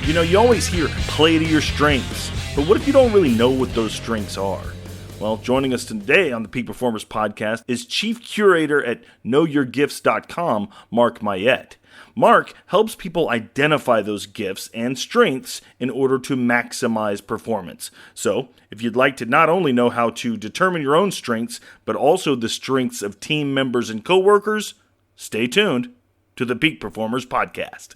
You know, you always hear play to your strengths, but what if you don't really know what those strengths are? Well, joining us today on the Peak Performers Podcast is Chief Curator at KnowYourGifts.com, Mark Myette. Mark helps people identify those gifts and strengths in order to maximize performance. So, if you'd like to not only know how to determine your own strengths, but also the strengths of team members and coworkers, stay tuned to the Peak Performers Podcast.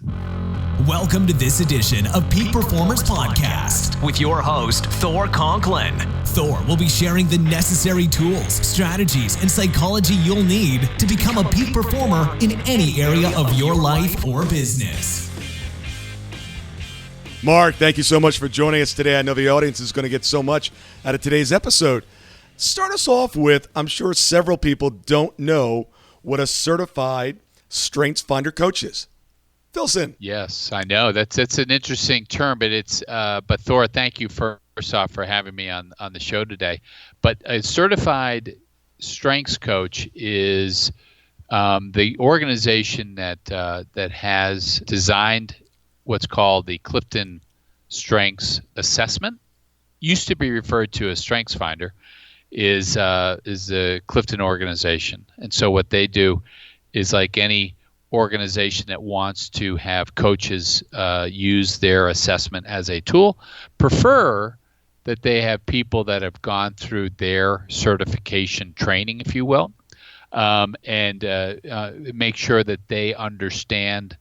Welcome to this edition of Peak Performers Podcast with your host, Thor Conklin. Thor will be sharing the necessary tools, strategies, and psychology you'll need to become a peak performer in any area of your life or business. Mark, thank you so much for joining us today. I know the audience is going to get so much out of today's episode. Start us off with, I'm sure several people don't know what a certified Strengths Finder coach is. Fill us in. Yes, I know that's an interesting term, but but Thor, thank you first off for having me on the show today. But a certified strengths coach is the organization that has designed what's called the Clifton Strengths Assessment. Used to be referred to as Strengths Finder, is the Clifton organization, and so what they do is like any organization that wants to have coaches use their assessment as a tool, prefer that they have people that have gone through their certification training, if you will, and make sure that they understand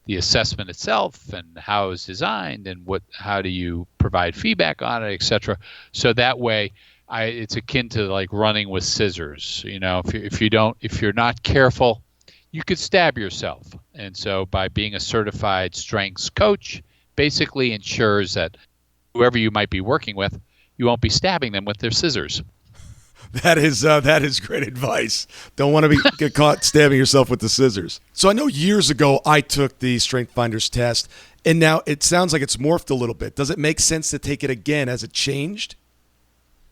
the assessment itself and how it's designed and how do you provide feedback on it, etc. So that way, it's akin to like running with scissors. You know, if you're not careful, you could stab yourself. And so by being a certified strengths coach, basically ensures that whoever you might be working with, you won't be stabbing them with their scissors. That is great advice. Don't want to get caught stabbing yourself with the scissors. So I know years ago I took the Strength Finders test, and now it sounds like it's morphed a little bit. Does it make sense to take it again? Has it changed?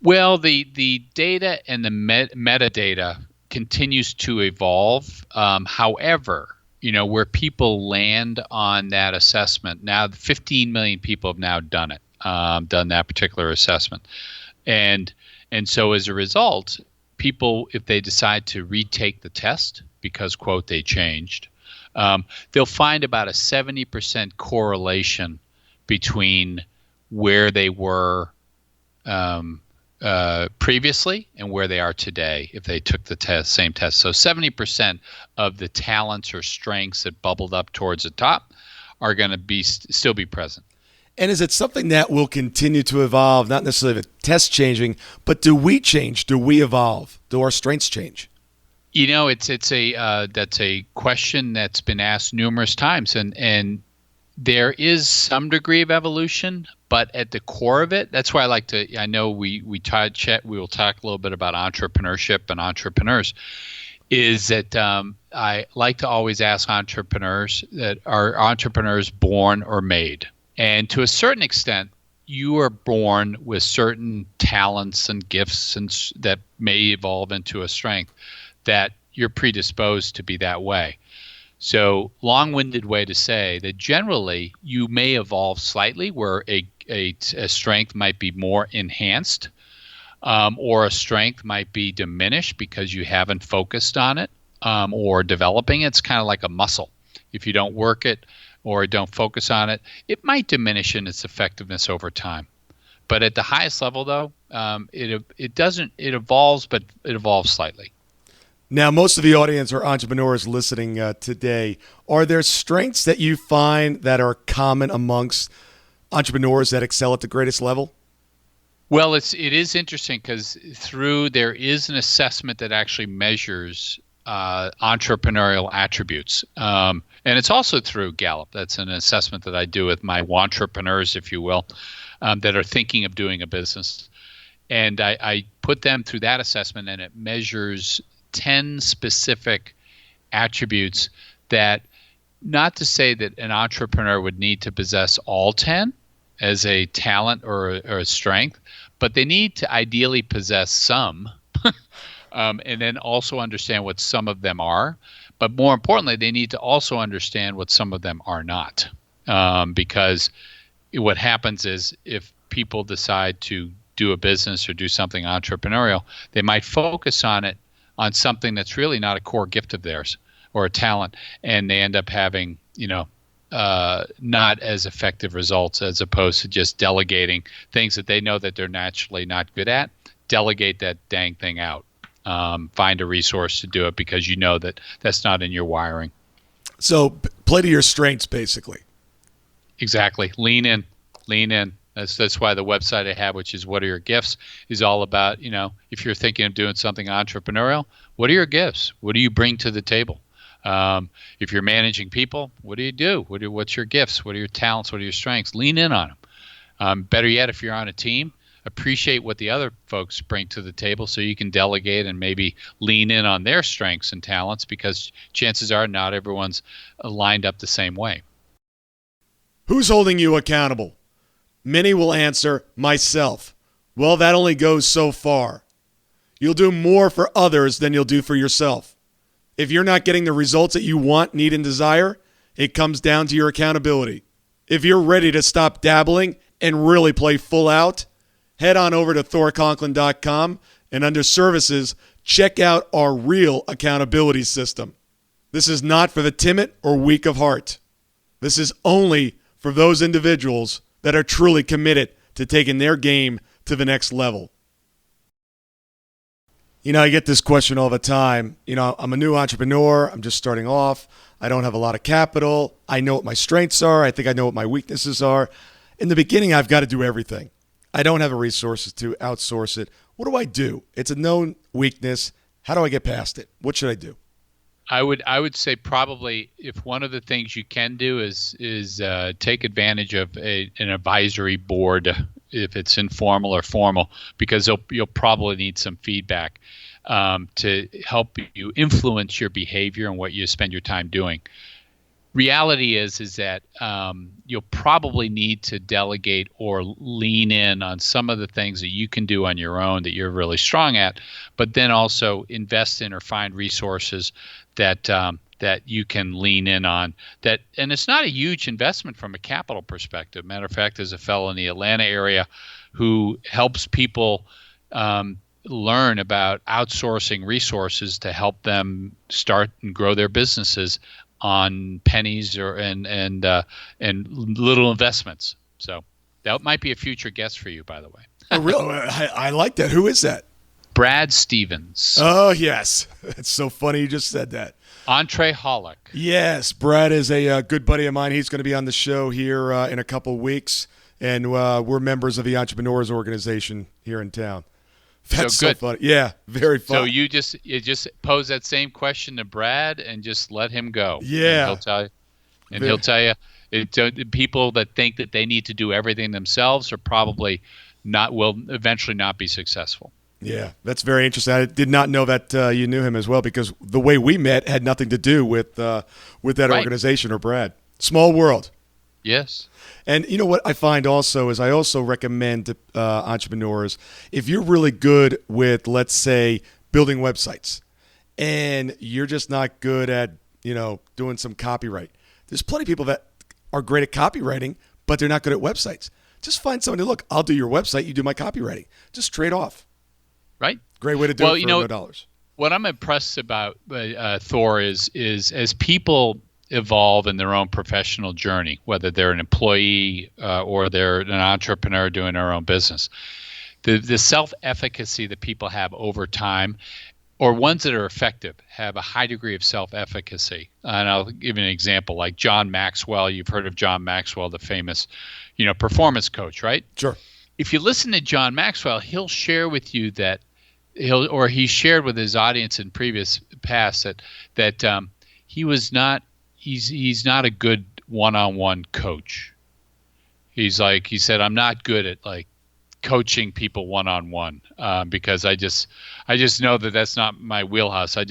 Well, the data and the metadata continues to evolve. However, you know, where people land on that assessment, now 15 million people have now done it, done that particular assessment. And so as a result, people, if they decide to retake the test because, quote, they changed, they'll find about a 70% correlation between where they were previously and where they are today if they took the same test. So 70% of the talents or strengths that bubbled up towards the top are going to still be present. And is it something that will continue to evolve, not necessarily the test changing, but do we change? Do we evolve? Do our strengths change? You know, that's a question that's been asked numerous times, and there is some degree of evolution, but at the core of it, that's why I know we will talk a little bit about entrepreneurship and entrepreneurs, is that I like to always ask entrepreneurs that are entrepreneurs born or made? And to a certain extent, you are born with certain talents and gifts that may evolve into a strength that you're predisposed to be that way. So long-winded way to say that generally you may evolve slightly where a strength might be more enhanced or a strength might be diminished because you haven't focused on it or developing it. It's kind of like a muscle. If you don't work it or don't focus on it, it might diminish in its effectiveness over time. But at the highest level, though, it evolves, but it evolves slightly. Now, most of the audience are entrepreneurs listening today. Are there strengths that you find that are common amongst entrepreneurs that excel at the greatest level? Well, it is interesting because there is an assessment that actually measures entrepreneurial attributes. And it's also through Gallup. That's an assessment that I do with my entrepreneurs, if you will, that are thinking of doing a business. And I put them through that assessment, and it measures 10 specific attributes that, not to say that an entrepreneur would need to possess all 10 as a talent or a strength, but they need to ideally possess some and then also understand what some of them are. But more importantly, they need to also understand what some of them are not. because what happens is if people decide to do a business or do something entrepreneurial, they might focus on it on something that's really not a core gift of theirs or a talent, and they end up having, not as effective results as opposed to just delegating things that they know that they're naturally not good at. Delegate that dang thing out. Find a resource to do it because you know that that's not in your wiring. So play to your strengths, basically. Exactly. Lean in. That's why the website I have, which is What Are Your Gifts, is all about, if you're thinking of doing something entrepreneurial, what are your gifts? What do you bring to the table? If you're managing people, what do you do? What's your gifts? What are your talents? What are your strengths? Lean in on them. Better yet, if you're on a team, appreciate what the other folks bring to the table so you can delegate and maybe lean in on their strengths and talents, because chances are not everyone's lined up the same way. Who's holding you accountable? Many will answer, myself. Well, that only goes so far. You'll do more for others than you'll do for yourself. If you're not getting the results that you want, need, and desire, it comes down to your accountability. If you're ready to stop dabbling and really play full out, head on over to thorconklin.com and under services, check out our real accountability system. This is not for the timid or weak of heart. This is only for those individuals that are truly committed to taking their game to the next level. I get this question all the time. I'm a new entrepreneur. I'm just starting off. I don't have a lot of capital. I know what my strengths are. I think I know what my weaknesses are. In the beginning, I've got to do everything. I don't have the resources to outsource it. What do I do? It's a known weakness. How do I get past it? What should I do? I would say probably if one of the things you can do is take advantage of an advisory board, if it's informal or formal, because you'll probably need some feedback to help you influence your behavior and what you spend your time doing. Reality is that you'll probably need to delegate or lean in on some of the things that you can do on your own that you're really strong at, but then also invest in or find resources that you can lean in on. And it's not a huge investment from a capital perspective. Matter of fact, there's a fellow in the Atlanta area who helps people learn about outsourcing resources to help them start and grow their businesses on pennies and little investments. So that might be a future guest for you, by the way. Oh, really? I like that. Who is that? Brad Stevens. Oh, yes. It's so funny you just said that. Entreholic. Yes, Brad is a good buddy of mine. He's going to be on the show here in a couple of weeks, and we're members of the Entrepreneurs Organization here in town. That's so funny. Yeah, very funny. So you just pose that same question to Brad and just let him go. Yeah. And he'll tell you, people that think that they need to do everything themselves are probably will eventually not be successful. Yeah, that's very interesting. I did not know that you knew him as well, because the way we met had nothing to do with that organization or Brad. Small world. Yes. And you know what I find also is I also recommend to entrepreneurs, if you're really good with, let's say, building websites, and you're just not good at, doing some copyright. There's plenty of people that are great at copywriting, but they're not good at websites. Just find someone to look, I'll do your website, you do my copywriting. Just trade off. Right. Great way to do it for no dollars. What I'm impressed about Thor is as people evolve in their own professional journey, whether they're an employee or they're an entrepreneur doing their own business, the self-efficacy that people have over time, or ones that are effective, have a high degree of self-efficacy. And I'll give you an example, like John Maxwell. You've heard of John Maxwell, the famous, performance coach, right? Sure. If you listen to John Maxwell, he'll share with you that he shared with his audience in previous past that he's not a good one-on-one coach. He said, I'm not good at coaching people one-on-one because I just know that that's not my wheelhouse. I'm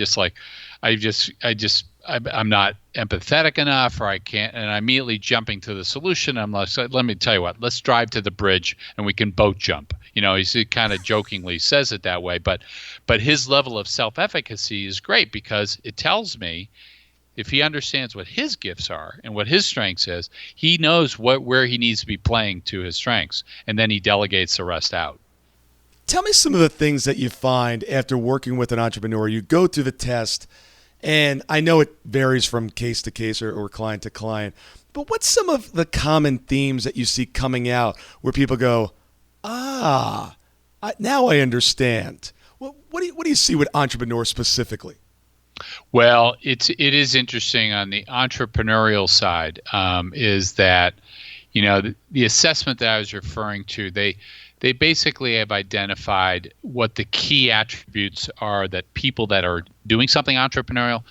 not empathetic enough, or I can't, and I'm immediately jumping to the solution. I'm like, let me tell you what, let's drive to the bridge and we can boat jump. He kind of jokingly says it that way, but his level of self-efficacy is great because it tells me if he understands what his gifts are and what his strengths is, he knows where he needs to be playing to his strengths, and then he delegates the rest out. Tell me some of the things that you find after working with an entrepreneur. You go through the test, and I know it varies from case to case or client to client, but what's some of the common themes that you see coming out where people go, now I understand? What do you see with entrepreneurs specifically? Well, it is interesting on the entrepreneurial side, is that, the assessment that I was referring to, they basically have identified what the key attributes are that people that are doing something entrepreneurial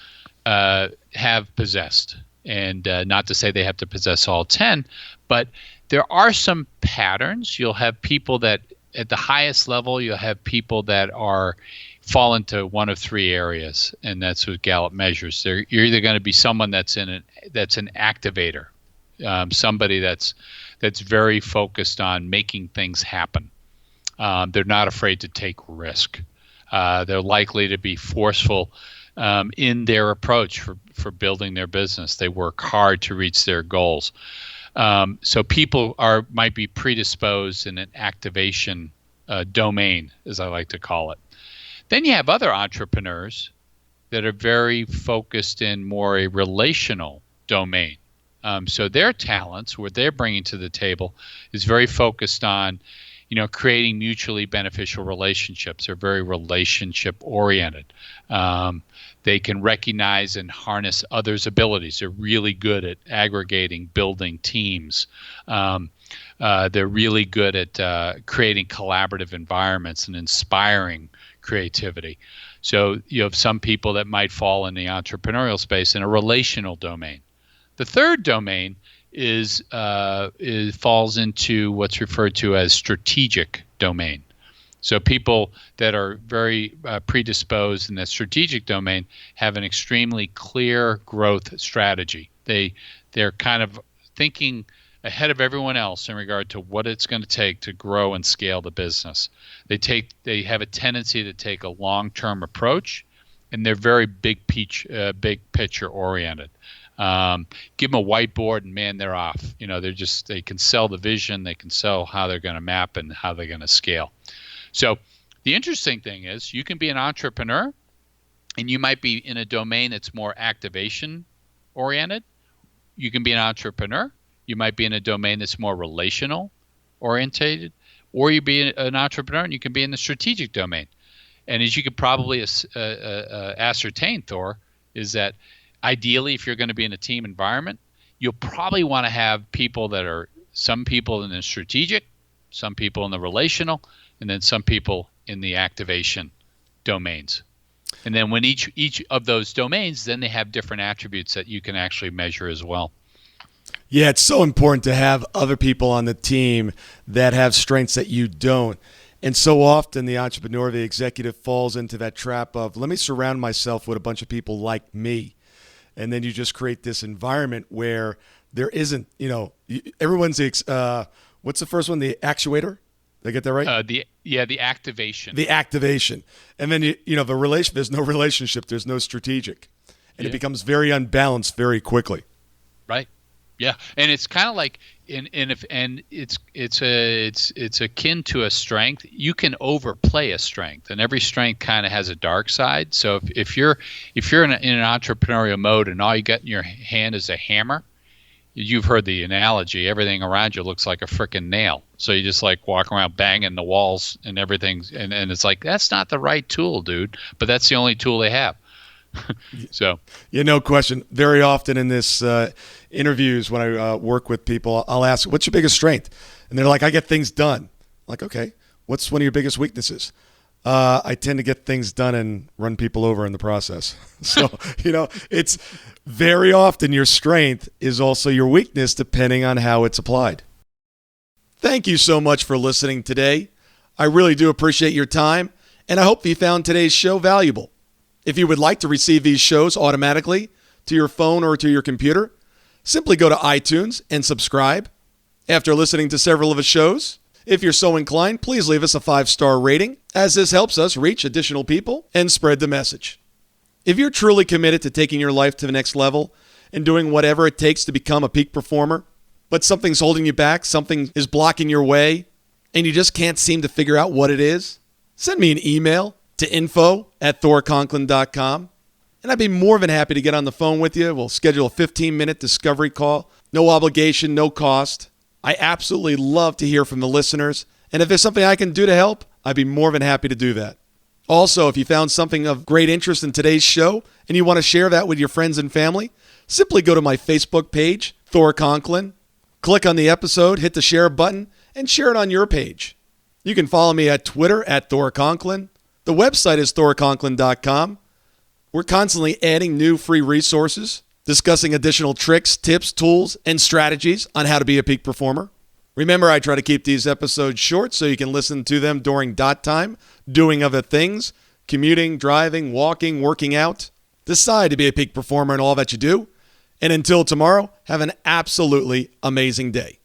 have possessed. And not to say they have to possess all 10, but there are some patterns. You'll have people that at the highest level, you'll have people that fall into one of three areas, and that's what Gallup measures. You're either going to be someone that's an activator, somebody that's very focused on making things happen. They're not afraid to take risk. They're likely to be forceful in their approach for building their business. They work hard to reach their goals. So people might be predisposed in an activation domain, as I like to call it. Then you have other entrepreneurs that are very focused in more a relational domain. So their talents, what they're bringing to the table, is very focused on, creating mutually beneficial relationships. They're very relationship oriented. They can recognize and harness others' abilities. They're really good at aggregating, building teams. They're really good at creating collaborative environments and inspiring creativity. So you have some people that might fall in the entrepreneurial space in a relational domain. The third domain falls into what's referred to as strategic domain. So people that are very predisposed in the strategic domain have an extremely clear growth strategy. They're kind of thinking ahead of everyone else in regard to what it's going to take to grow and scale the business. They have a tendency to take a long-term approach, and they're very big picture oriented. Give them a whiteboard and man, they're off. They can sell the vision, they can sell how they're going to map and how they're going to scale. So the interesting thing is you can be an entrepreneur and you might be in a domain that's more activation oriented. You can be an entrepreneur. You might be in a domain that's more relational orientated, or you be an entrepreneur and you can be in the strategic domain. And as you could probably ascertain, Thor, is that ideally, if you're going to be in a team environment, you'll probably want to have people that are some people in the strategic, some people in the relational, and then some people in the activation domains. And then when each of those domains, then they have different attributes that you can actually measure as well. Yeah, it's so important to have other people on the team that have strengths that you don't. And so often the entrepreneur, the executive, falls into that trap of, let me surround myself with a bunch of people like me. And then you just create this environment where there isn't, everyone's, what's the first one? The actuator? Did I get that right? The activation. The activation. And then, there's no relationship, there's no strategic. And it becomes very unbalanced very quickly. Right. Yeah. And it's kind of like, it's akin to a strength. You can overplay a strength, and every strength kind of has a dark side. So if you're in an entrepreneurial mode and all you got in your hand is a hammer, you've heard the analogy. Everything around you looks like a freaking nail. So you just like walk around banging the walls and everything, and it's like that's not the right tool, dude. But that's the only tool they have. So no question. Very often in this interviews when I work with people, I'll ask, what's your biggest strength? And they're like, I get things done. I'm like, okay, what's one of your biggest weaknesses? I tend to get things done and run people over in the process. So, it's very often your strength is also your weakness depending on how it's applied. Thank you so much for listening today. I really do appreciate your time, and I hope you found today's show valuable. If you would like to receive these shows automatically to your phone or to your computer, simply go to iTunes and subscribe. After listening to several of the shows, if you're so inclined, please leave us a 5-star rating, as this helps us reach additional people and spread the message. If you're truly committed to taking your life to the next level and doing whatever it takes to become a peak performer, but something's holding you back, something is blocking your way, and you just can't seem to figure out what it is, send me an email to info@thorconklin.com, and I'd be more than happy to get on the phone with you. We'll schedule a 15-minute discovery call. No obligation, no cost. I absolutely love to hear from the listeners, and if there's something I can do to help, I'd be more than happy to do that. Also, if you found something of great interest in today's show and you want to share that with your friends and family, simply go to my Facebook page, Thor Conklin, click on the episode, hit the share button, and share it on your page. You can follow me at Twitter at Thor Conklin. The website is thorconklin.com. We're constantly adding new free resources, discussing additional tricks, tips, tools, and strategies on how to be a peak performer. Remember, I try to keep these episodes short so you can listen to them during dot time, doing other things, commuting, driving, walking, working out. Decide to be a peak performer in all that you do. And until tomorrow, have an absolutely amazing day.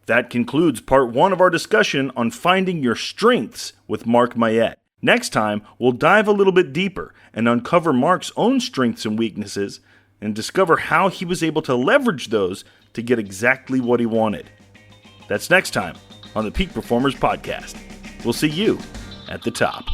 That concludes part 1 of our discussion on finding your strengths with Mark Myette. Next time, we'll dive a little bit deeper and uncover Mark's own strengths and weaknesses and discover how he was able to leverage those to get exactly what he wanted. That's next time on the Peak Performers Podcast. We'll see you at the top.